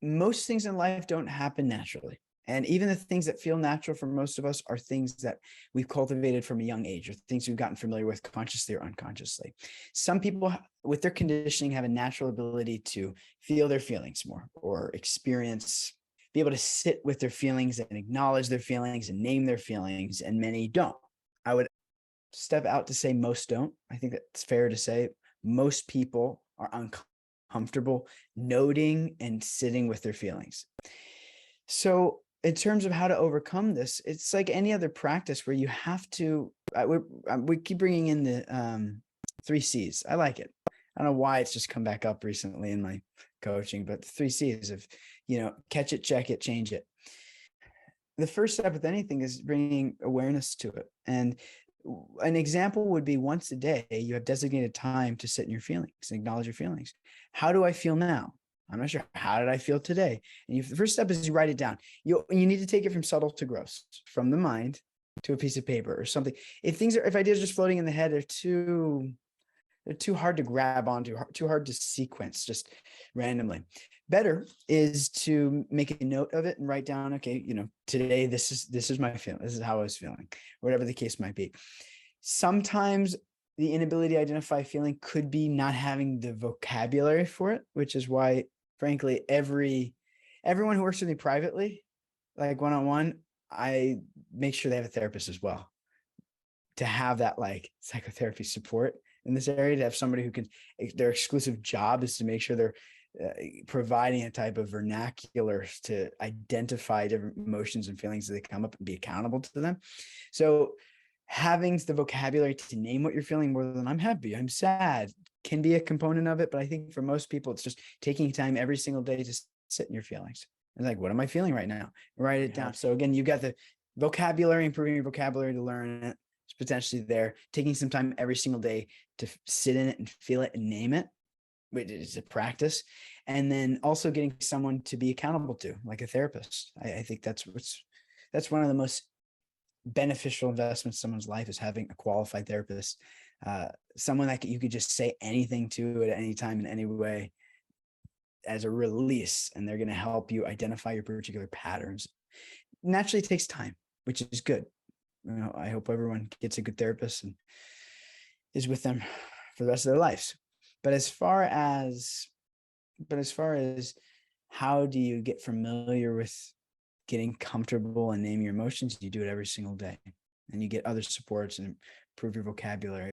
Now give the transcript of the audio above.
most things in life don't happen naturally. And even the things that feel natural for most of us are things that we've cultivated from a young age, or things we've gotten familiar with consciously or unconsciously. Some people with their conditioning have a natural ability to feel their feelings more, or be able to sit with their feelings and acknowledge their feelings and name their feelings, and many don't. I would step out to say most don't. I think that's fair to say. Most people are uncomfortable noting and sitting with their feelings. So in terms of how to overcome this, it's like any other practice where you have to, we keep bringing in the 3 C's. I like it. I don't know why it's just come back up recently in my coaching, but the 3 C's of, catch it, check it, change it. The first step with anything is bringing awareness to it. And an example would be once a day, you have designated time to sit in your feelings and acknowledge your feelings. How do I feel now? I'm not sure. How did I feel today? And the first step is you write it down. You need to take it from subtle to gross, from the mind to a piece of paper or something. If ideas are just floating in the head, they're too hard to grab onto, too hard to sequence just randomly. Better is to make a note of it and write down, okay, today, this is my feeling. This is how I was feeling, whatever the case might be. Sometimes the inability to identify feeling could be not having the vocabulary for it, which is why, frankly, everyone who works with me privately, like one-on-one, I make sure they have a therapist as well, to have that like psychotherapy support in this area, to have somebody who can, their exclusive job is to make sure they're providing a type of vernacular to identify different emotions and feelings as they come up and be accountable to them. So having the vocabulary to name what you're feeling more than I'm happy, I'm sad, can be a component of it. But I think for most people, it's just taking time every single day to sit in your feelings. And like, what am I feeling right now? Write it down. So again, you've got the vocabulary, improving your vocabulary to learn it. It's potentially there. Taking some time every single day to sit in it and feel it and name it, which is a practice. And then also getting someone to be accountable to, like a therapist. I think that's one of the most beneficial investments in someone's life, is having a qualified therapist, someone that you could just say anything to at any time in any way as a release, and they're going to help you identify your particular patterns. Naturally, it takes time, which is good. I hope everyone gets a good therapist and is with them for the rest of their lives. But as far as how do you get familiar with getting comfortable and naming your emotions, you do it every single day, and you get other supports and improve your vocabulary.